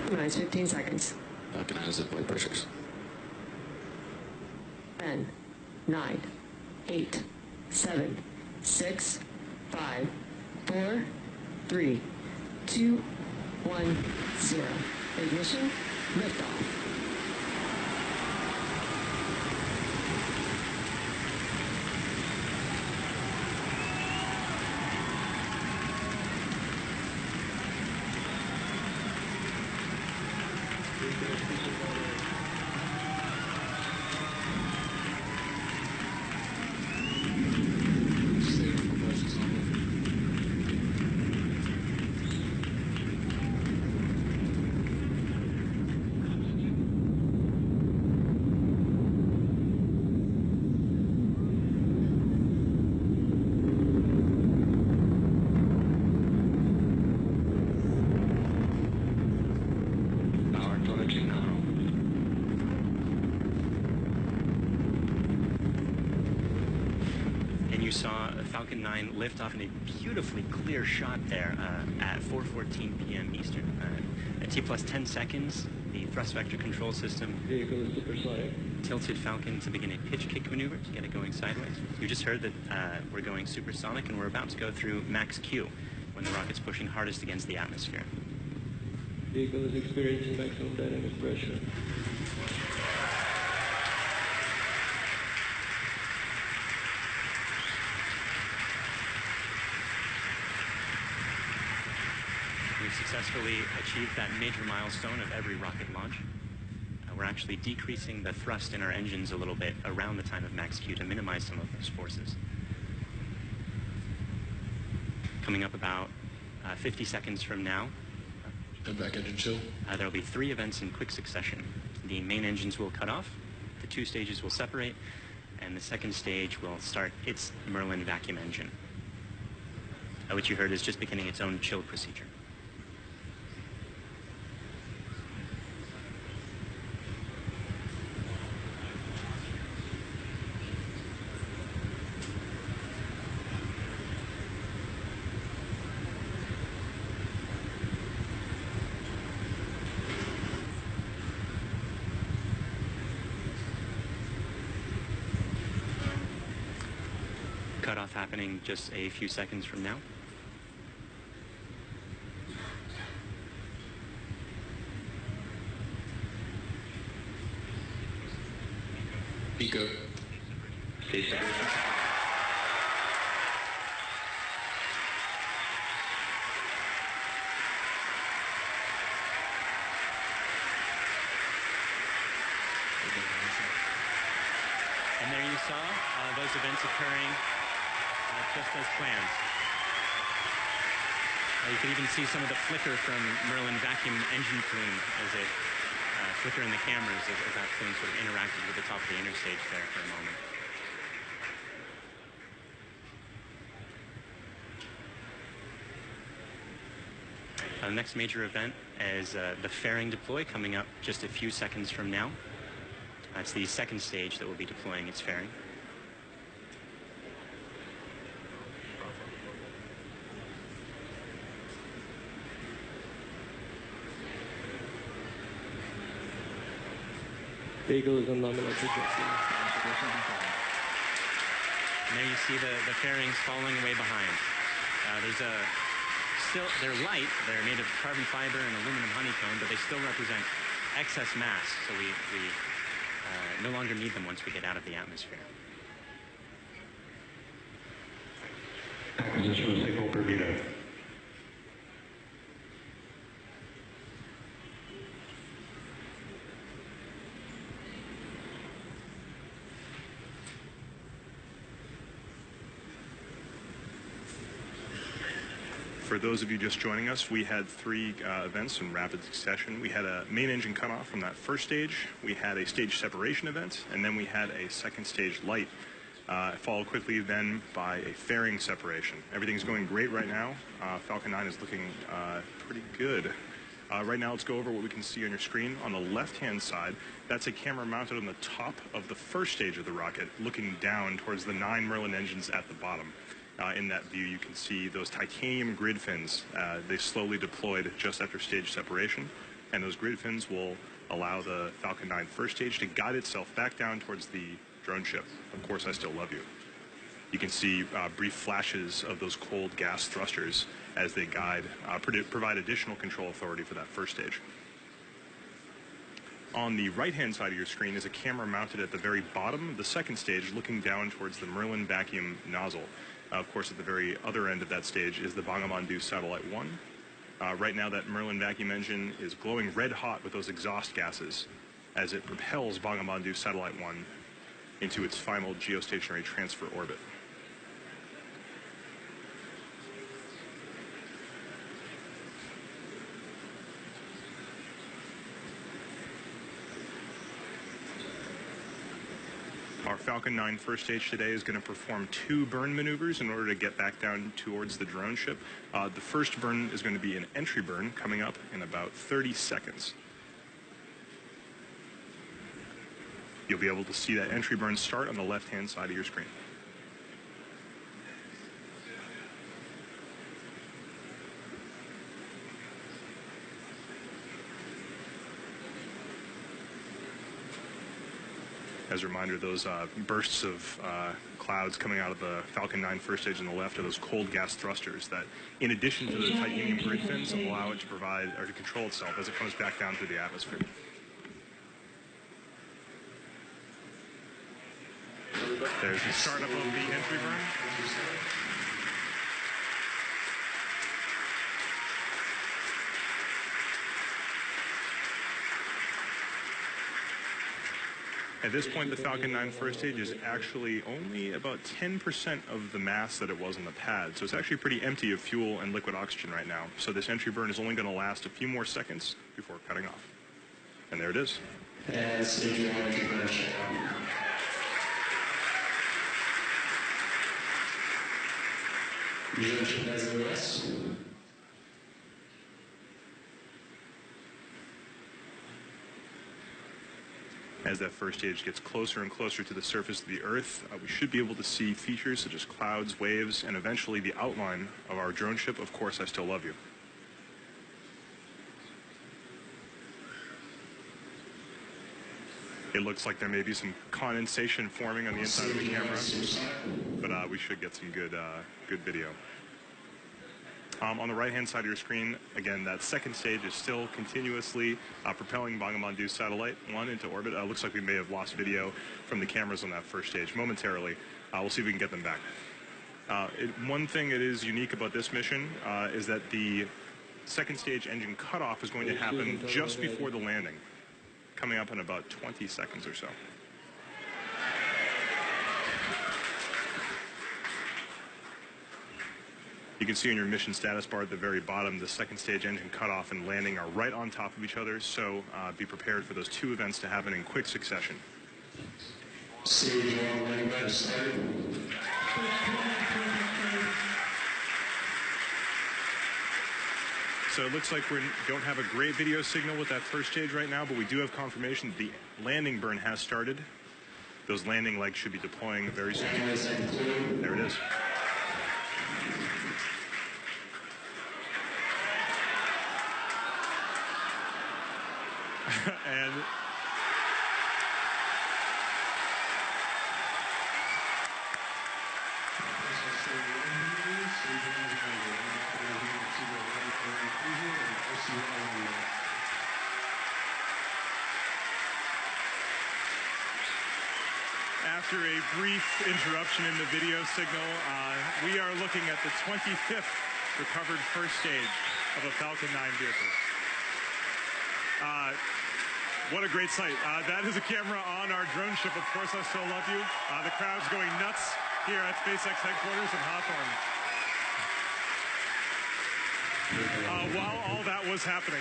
Minus 15 seconds. Falcon 9 has deployed pushers. 10, 9, 8, 7, 6, 5, 4, 3, 2, 1, 0. Ignition, liftoff. You saw Falcon 9 lift off in a beautifully clear shot there at 4:14 p.m. Eastern. At T plus 10 seconds, the thrust vector control system tilted Falcon to begin a pitch kick maneuver to get it going sideways. You just heard that we're going supersonic, and we're about to go through max Q when the rocket's pushing hardest against the atmosphere. Vehicle is experiencing maximum dynamic pressure. We've successfully achieved that major milestone of every rocket launch. We're actually decreasing the thrust in our engines a little bit around the time of max Q to minimize some of those forces. Coming up about 50 seconds from now, Back engine chill. there will be 3 events in quick succession. The main engines will cut off, the 2 stages will separate, and the second stage will start its Merlin vacuum engine, which you heard is just beginning its own chill procedure. Cutoff happening just a few seconds from now. Pico. Stage separation. And there you saw those events occurring just as planned. You can even see some of the flicker from Merlin vacuum engine plume as it flicker in the cameras as that plume sort of interacted with the top of the interstage there for a moment. The next major event is the fairing deploy coming up just a few seconds from now. That's the second stage that will be deploying its fairing. Vehicle is on nominal frequency. And there you see the fairings following way behind. They're light, they're made of carbon fiber and aluminum honeycomb, but they still represent excess mass, so we no longer need them once we get out of the atmosphere. Acquisition of signal Bermuda. For those of you just joining us, we had 3 events in rapid succession. We had a main engine cutoff from that first stage. We had a stage separation event, and then we had a second stage light, followed quickly then by a fairing separation. Everything's going great right now. Falcon 9 is looking pretty good. Right now, let's go over what we can see on your screen. On the left-hand side, that's a camera mounted on the top of the first stage of the rocket, looking down towards the 9 Merlin engines at the bottom. In that view, you can see those titanium grid fins. They slowly deployed just after stage separation. And those grid fins will allow the Falcon 9 first stage to guide itself back down towards the drone ship. Of course, I still love you. You can see brief flashes of those cold gas thrusters as they guide, provide additional control authority for that first stage. On the right-hand side of your screen is a camera mounted at the very bottom of the second stage, looking down towards the Merlin vacuum nozzle. Of course, at the very other end of that stage is the Bangabandhu Satellite 1. Right now, that Merlin vacuum engine is glowing red hot with those exhaust gases as it propels Bangabandhu Satellite 1 into its final geostationary transfer orbit. Our Falcon 9 first stage today is going to perform 2 burn maneuvers in order to get back down towards the drone ship. The first burn is going to be an entry burn coming up in about 30 seconds. You'll be able to see that entry burn start on the left-hand side of your screen. As a reminder, those bursts of clouds coming out of the Falcon 9 first stage on the left are those cold gas thrusters that, in addition to the titanium grid fins, allow it to provide or to control itself as it comes back down through the atmosphere. There's the startup of the entry burn. At this point, the Falcon 9 first stage is actually only about 10% of the mass that it was on the pad. So it's actually pretty empty of fuel and liquid oxygen right now. So this entry burn is only going to last a few more seconds before cutting off. And there it is. And stage 1 entry burn shut down. Drone ship has LS. As that first stage gets closer and closer to the surface of the Earth, we should be able to see features such as clouds, waves, and eventually the outline of our drone ship, Of Course I Still Love You. It looks like there may be some condensation forming on the inside of the camera, but we should get some good video. On the right-hand side of your screen, again, that second stage is still continuously propelling Bangabandhu Satellite 1 into orbit. Looks like we may have lost video from the cameras on that first stage momentarily. We'll see if we can get them back. One thing that is unique about this mission is that the second stage engine cutoff is going to happen just before the landing, coming up in about 20 seconds or so. You can see in your mission status bar at the very bottom, the second stage engine cutoff and landing are right on top of each other, so be prepared for those 2 events to happen in quick succession. Stage 1 landing by started. So it looks like we don't have a great video signal with that first stage right now, but we do have confirmation that the landing burn has started. Those landing legs should be deploying very soon. There it is. And after a brief interruption in the video signal, we are looking at the 25th recovered first stage of a Falcon 9 vehicle. What a great sight. That is a camera on our drone ship, Of Course I Still Love You. The crowd's going nuts here at SpaceX headquarters in Hawthorne. While all that was happening,